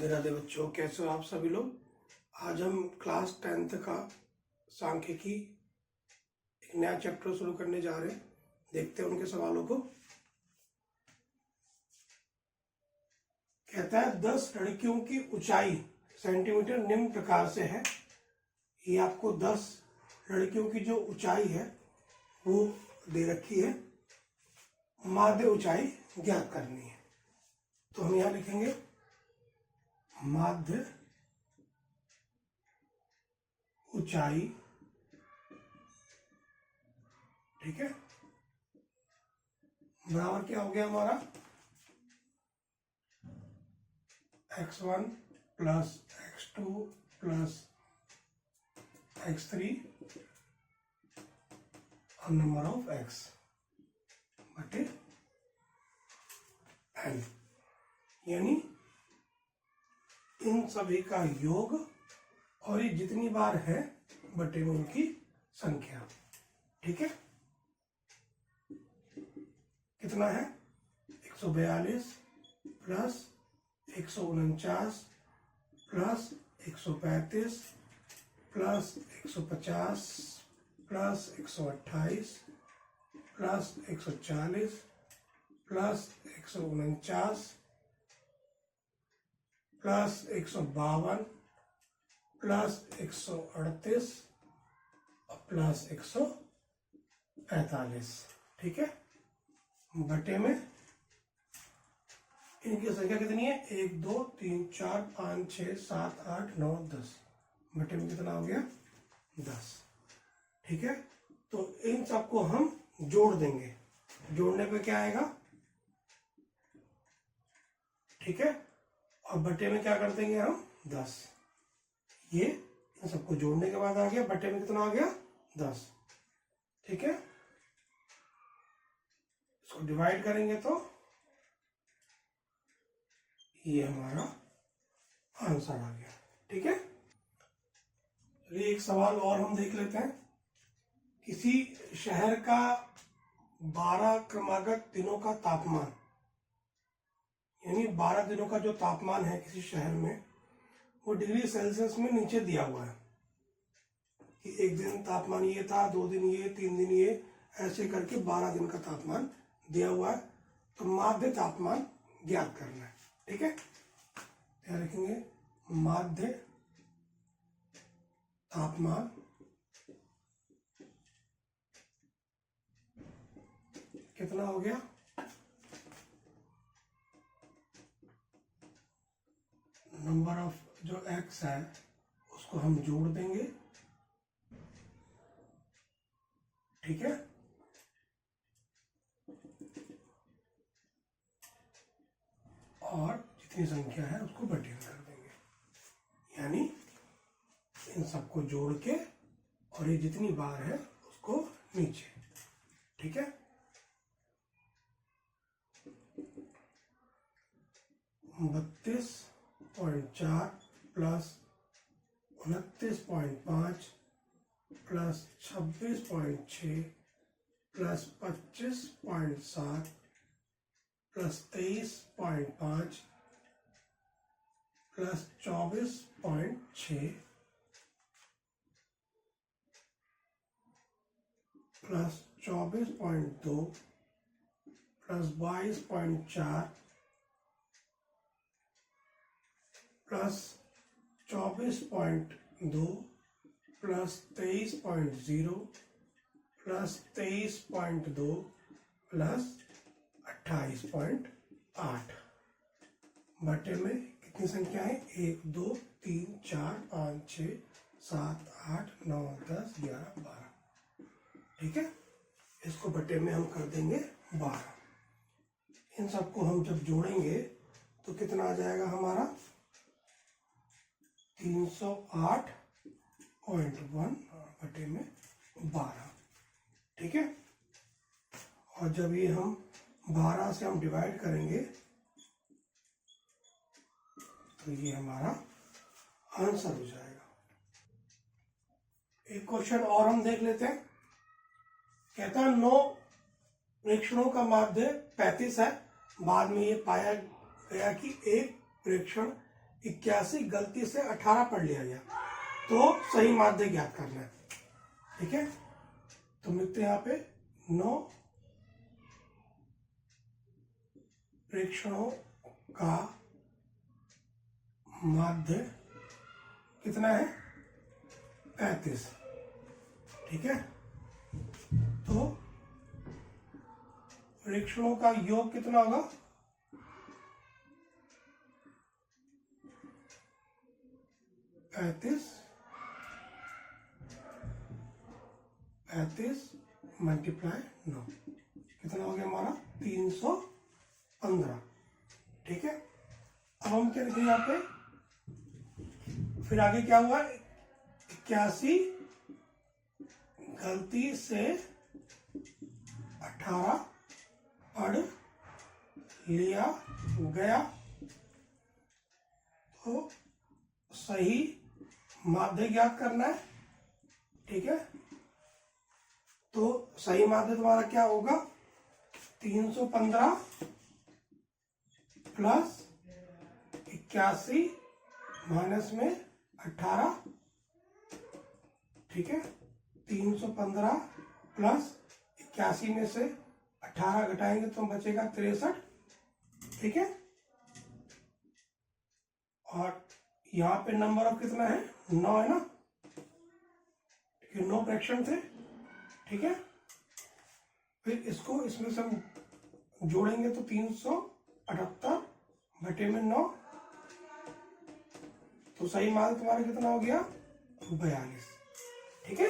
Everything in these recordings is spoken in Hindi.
राधे राधे बच्चों, कैसे हो आप सभी लोग। आज हम क्लास 10th का सांख्यिकी एक नया चैप्टर शुरू करने जा रहे हैं। देखते हैं उनके सवालों को। कहता है 10 लड़कियों की ऊंचाई सेंटीमीटर निम्न प्रकार से है। ये आपको 10 लड़कियों की जो ऊंचाई है वो दे रखी है। माध्य ऊंचाई ज्ञात करनी है। तो हम यहाँ लिखेंगे माध्य ऊंचाई, ठीक है। बराबर क्या हो गया हमारा x1 plus x2 plus x3 और नंबर ऑफ x बटे n, यानी इन सभी का योग और ये जितनी बार है बटे में उनकी संख्या, ठीक है। कितना है 142 plus 149 plus 135 plus 150 plus 128 plus 140 plus 149 plus 152 plus 138 और प्लस 145, ठीक है। बटे में इनकी संख्या कितनी है 1 2 3 4 5 6 7 8 9 10, बटे में कितना हो गया 10, ठीक है। तो इन सबको हम जोड़ देंगे। जोड़ने पे क्या आएगा, ठीक है, और बटे में क्या कर देंगे हम 10। ये इन सबको जोड़ने के बाद आ गया, बटे में कितना आ गया 10, ठीक है। इसको डिवाइड करेंगे तो ये हमारा आंसर आ गया, ठीक है। एक सवाल और हम देख लेते हैं। किसी शहर का 12 क्रमागत दिनों का तापमान, यानी 12 दिनों का जो तापमान है किसी शहर में वो डिग्री सेल्सियस में नीचे दिया हुआ है कि एक दिन तापमान ये था, 2 दिन ये, 3 दिन ये, ऐसे करके 12 दिन का तापमान दिया हुआ है। तो माध्य तापमान ज्ञात करना है, ठीक है। क्या लिखेंगे माध्य तापमान कितना हो गया नंबर ऑफ जो x है उसको हम जोड़ देंगे, ठीक है। और जितनी संख्या है उसको बटे में कर देंगे, यानी इन सबको जोड़ के और ये जितनी बार है उसको नीचे, ठीक है। 32.4 plus 29.5 plus 26.6 plus 25.7 plus 23.5 plus 24.6 plus 24.2 plus 22.4 plus 24.2 plus 23.0 plus 23.2 plus 28.8, बटे में कितनी संख्या है 1 2 3 4 5 6 7 8 9 10 11 12, ठीक है। इसको बटे में हम कर देंगे 12। इन सबको हम जब जोड़ेंगे तो कितना आ जाएगा हमारा 308.1 बटे में 12, ठीक है। और जब ये हम 12 से हम डिवाइड करेंगे तो ये हमारा आंसर हो जाएगा। एक क्वेश्चन और हम देख लेते हैं। कहता है 9 प्रेक्षणों का माध्य 35 है। बाद में ये पाया गया कि एक प्रेक्षण 81 गलती से 18 पढ़ लिया गया, तो सही माध्य ज्ञात करना है। ठीक है, तो लिखते हैं यहाँ पे 9 प्रेक्षणों का माध्य कितना है, 35। ठीक है, तो प्रेक्षणों का योग कितना होगा, 35 मल्टीप्लाई 9 कितना हो गया हमारा, 315। ठीक है, अब हम क्या लिखेंगे यहाँ पे, फिर आगे क्या हुआ, 81 गलती से 18 पढ़ लिया गया, तो सही माध्य ज्ञात करना है। ठीक है, तो सही माध्य तुम्हारा क्या होगा, 315 प्लस 81 माइनस में 18। ठीक है, 315 प्लस 81 में से 18 घटाएंगे तो बचेगा 63। ठीक है, और यहाँ पे नंबर ऑफ कितना है, 9 है ना, क्योंकि 9 फ्रैक्शन थे। ठीक है, फिर इसको इसमें से हम जोड़ेंगे तो 378 बटे में 9, तो सही मान तुम्हारा कितना हो गया, 42। ठीक है,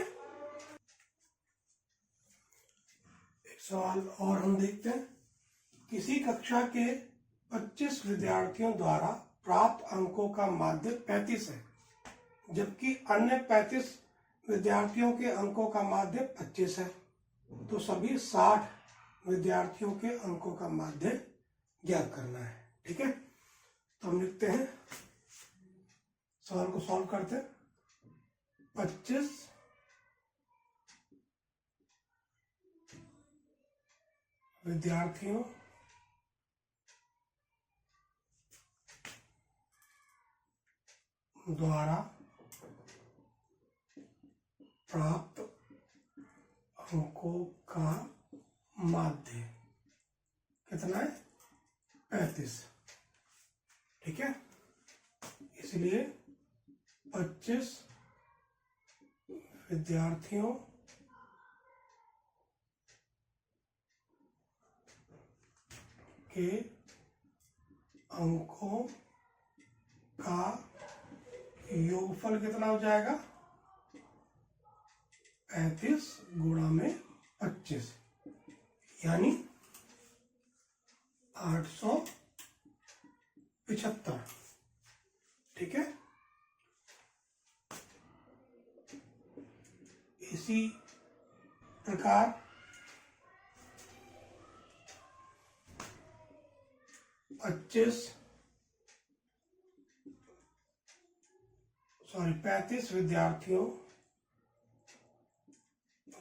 एक सवाल और हम देखते हैं, किसी कक्षा के 25 विद्यार्थियों द्वारा प्राप्त अंकों का माध्य 35 है, जबकि अन्य 35 विद्यार्थियों के अंकों का माध्य 25 है, तो सभी 60 विद्यार्थियों के अंकों का माध्य ज्ञात करना है। ठीक है, तो हम लिखते हैं, सवाल को सॉल्व करते हैं। 25 विद्यार्थियों द्वारा प्राप्त अंकों का माध्य कितना है, 35। ठीक है, इसलिए 25 विद्यार्थियों के अंकों का योगफल कितना हो जाएगा, 35 गुणा में 25 यानी 875। ठीक है, इसी प्रकार 35 विद्यार्थियों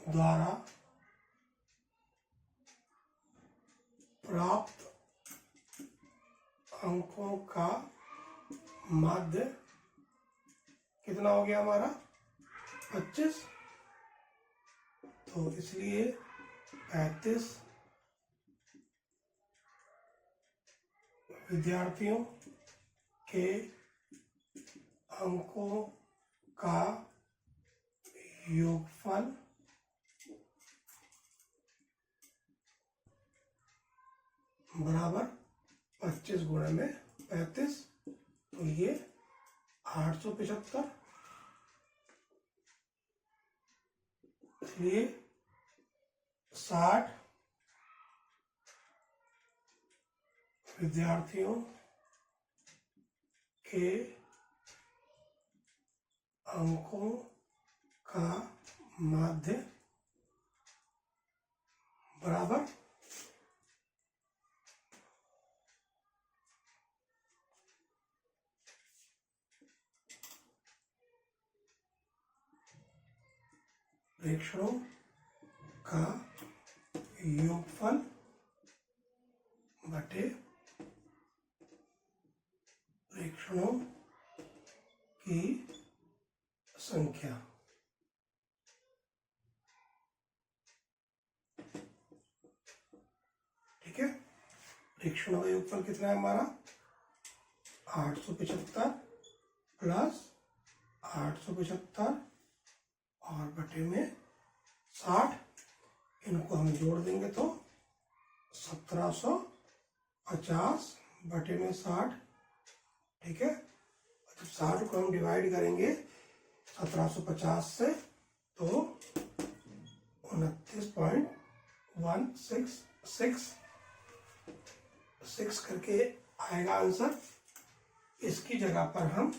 द्वारा प्राप्त अंकों का माध्य कितना हो गया हमारा, 25। तो इसलिए 35 विद्यार्थियों के अंकों का योगफल बराबर 25 गुणे में 35, तो ये 875। इसलिए 60 विद्यार्थियों के अंकों का माध्य बराबर प्रेक्षणों का योगफल बटे प्रेक्षणों की संख्या। ठीक है, रिक्शनों का योगफल कितना है हमारा 875 प्लस 875 और बटे में 60, इनको हम जोड़ देंगे तो 1750 बटे में 60। ठीक है, जब 60 को हम डिवाइड करेंगे 1750 से तो 29.166 करके आएगा आंसर। इसकी जगह पर हम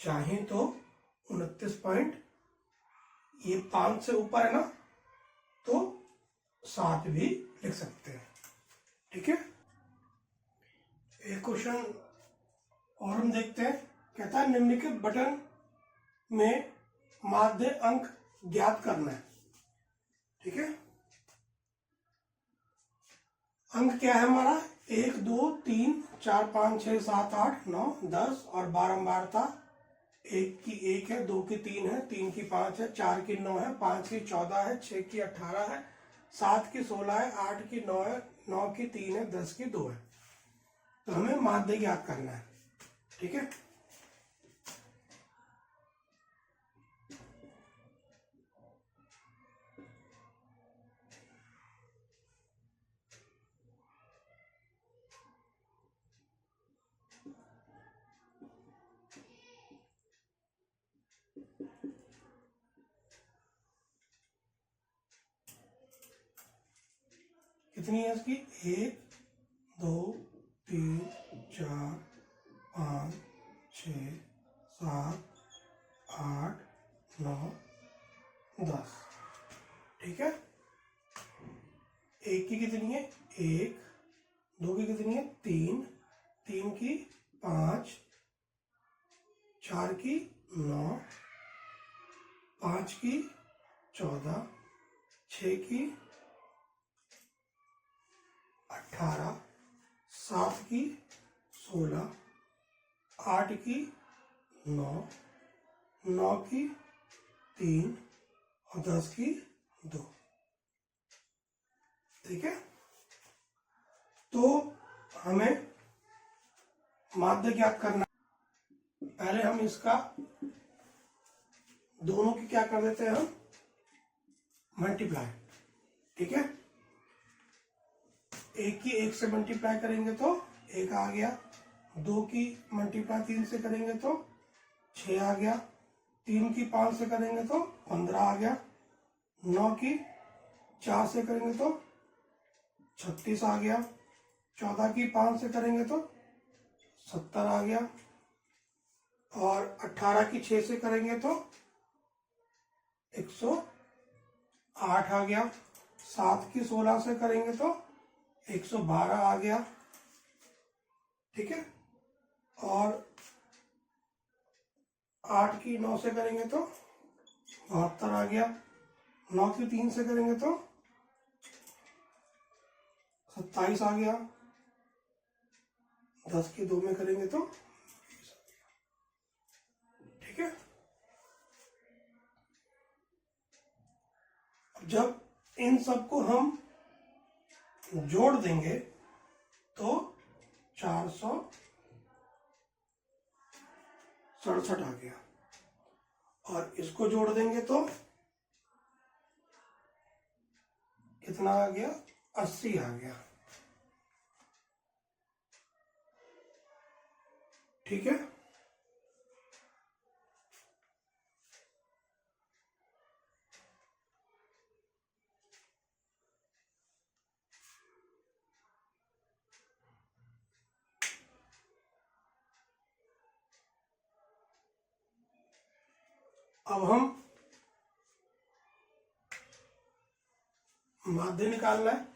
चाहें तो 29 ये 5 से ऊपर है ना तो 7 भी लिख सकते हैं। ठीक है, एक क्वेश्चन और हम देखते हैं। कहता है निम्नलिखित बटन में माध्य अंक ज्ञात करना है। ठीक है, अंक क्या है हमारा 1 2 3 4 5 6 7 8 9 10 और बारंबारता 1 की 1 है, 2 की 3 है, 3 की 5 है, 4 की 9 है, 5 की 14 है, 6 की 18 है, 7 की 16 है, 8 की 9 है, 9 की 3 है, 10 की 2 है। तो हमें माध्य ज्ञात करना है। ठीक है, कितनी है इसकी 1 2 3 4 5 6 7 8 9 10। ठीक है, 1 की कितनी है 1, 2 की कितनी है 3, 3 की 5, 4 की 9, 5 की 14, 6 की 18, 7 की 16, 8 की 9, 9 की 3 और 10 की 2। ठीक है, तो हमें माध्य ज्ञात करना। पहले हम इसका दोनों की क्या कर देते हैं हम मल्टीप्लाई। ठीक है, 1 की 1 से मल्टीप्लाई करेंगे तो 1 आ गया, 2 की मल्टीप्लाई 3 से करेंगे तो 6 आ गया, 3 की 5 से करेंगे तो 15 आ गया, 9 की 4 से करेंगे तो 36 आ गया, 14 की 5 से करेंगे तो 70 आ गया और 18 की 6 से करेंगे तो 108 आ गया, 7 की 16 से करेंगे तो 112 आ गया। ठीक है, और 8 की 9 से करेंगे तो 72 आ गया, 9 की 3 से करेंगे तो 27 आ गया, 10 की 2 में करेंगे तो 20 आ गया। ठीक है, अब जब इन सबको हम जोड़ देंगे तो 467 आ गया और इसको जोड़ देंगे तो कितना आ गया 80 आ गया। ठीक है, अब हम माध्य निकालना है।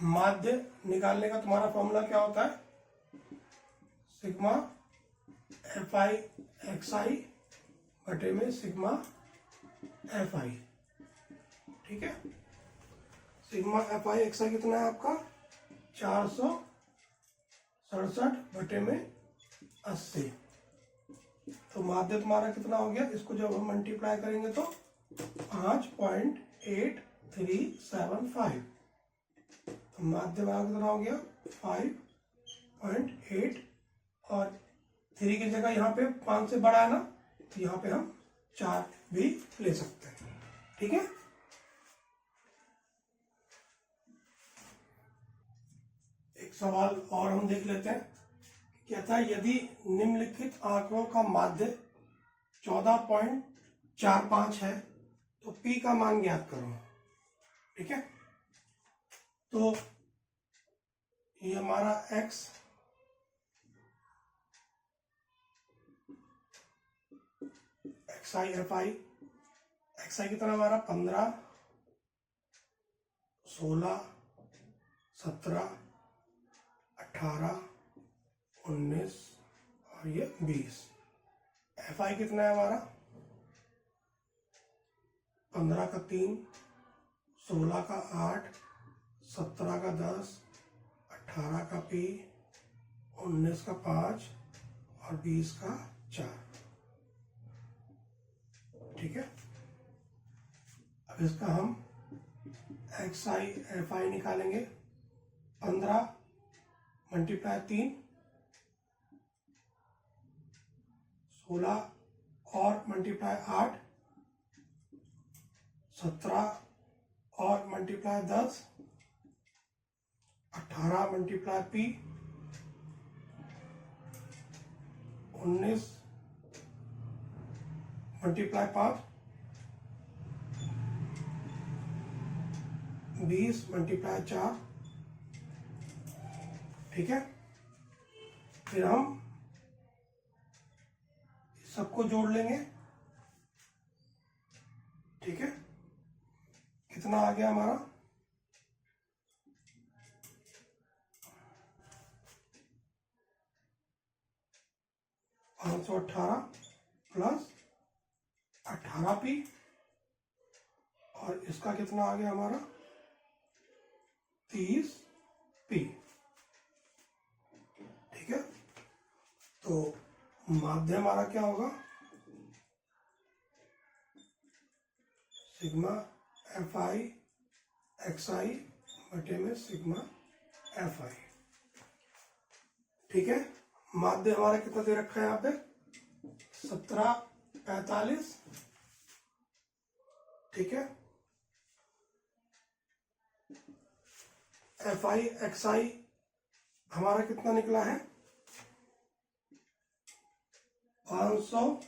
माध्य निकालने का तुम्हारा फॉर्मूला क्या होता है सिग्मा FI XI बटे में सिग्मा FI। ठीक है, सिग्मा FI XI कितना है आपका 467 बटे में 80। तो माध्य तुम्हारा कितना हो गया, इसको जब हम मल्टीप्लाई करेंगे तो 5.8375। तो माध्य हमारा कितना हो गया 5.8, और 3 की जगह यहाँ पे 5 से बड़ा है ना, तो यहाँ पे हम 4 भी ले सकते हैं। ठीक है, एक सवाल और हम देख लेते हैं। कहता है यदि निम्नलिखित आंकड़ों का माध्य 14.45 है तो P का मान ज्ञात करो। ठीक है, तो ये हमारा x xi fi, xi कितना हमारा 15, 16, 17, 18, 19 और ये 20। fi कितना है हमारा 15 का 3, 16 का 8, 17 का 10, 18 का P, 19 का 5 और 20 का 4। ठीक है, अब इसका हम xi fi निकालेंगे। 15 मल्टीप्लाई 3, 16 और मल्टीप्लाई 8, 17 और multiply 10, 18 multiply P, 19 multiply 5, 20 multiply 4। ठीक है, फिर हम सबको जोड़ लेंगे। ठीक है, कितना आ गया हमारा 518 प्लस 18P, और इसका कितना आ गया हमारा 30P। ठीक है, तो माध्य हमारा क्या होगा, सिग्मा fi xi बटे में सिग्मा fi। ठीक है, माध्य हमारा कितना दे रखा है यहाँ पे 1745। ठीक है, fi xi हमारा कितना निकला है 500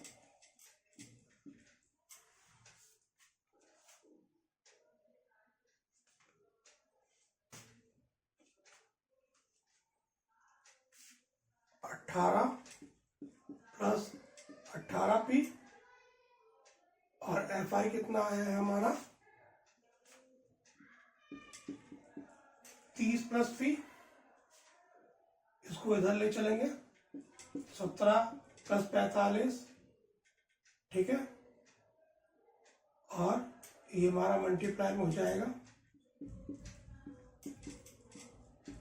18 प्लस 18P, और fi कितना है हमारा 30 प्लस P। इसको इधर ले चलेंगे, 17 प्लस 45। ठीक है, और ये हमारा मल्टीप्लाई में हो जाएगा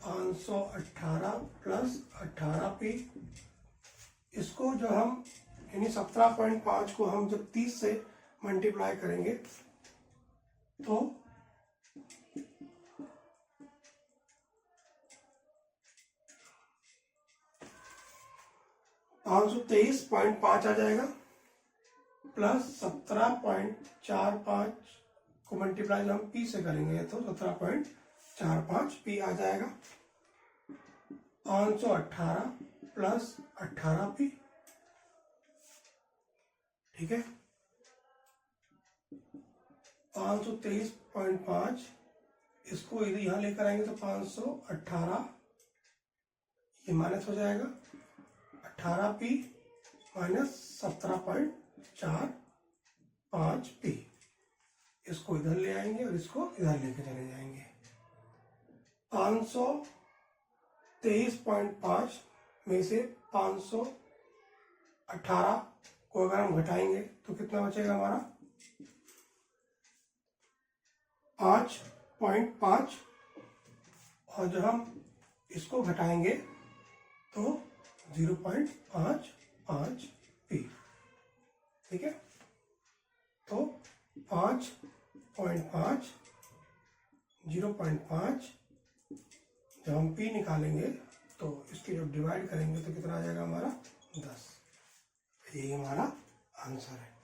518 प्लस 18P। इसको जो हम यानी 17.5 को हम जब 30 से मल्टीप्लाई करेंगे तो 523.5 आ जाएगा, प्लस 17.45 को मल्टीप्लाई जब हम P से करेंगे तो 17.45P आ जाएगा। 518 प्लस 18P। ठीक है, 523.5, इसको यदि यहाँ लेकर आएंगे तो 518 ये माइनस हो जाएगा, 18P माइनस 17.45P। इसको इधर ले आएंगे और इसको इधर लेके चले जाएंगे। 523.5 में से 518 को अगर हम घटाएंगे तो कितना बचेगा हमारा 5.5, और जब हम इसको घटाएंगे तो 0.55 पी। ठीक है, तो 5.5 0.5 जब हम पी निकालेंगे तो इसकी जब डिवाइड करेंगे तो कितना आ जाएगा हमारा 10। यही हमारा आंसर है।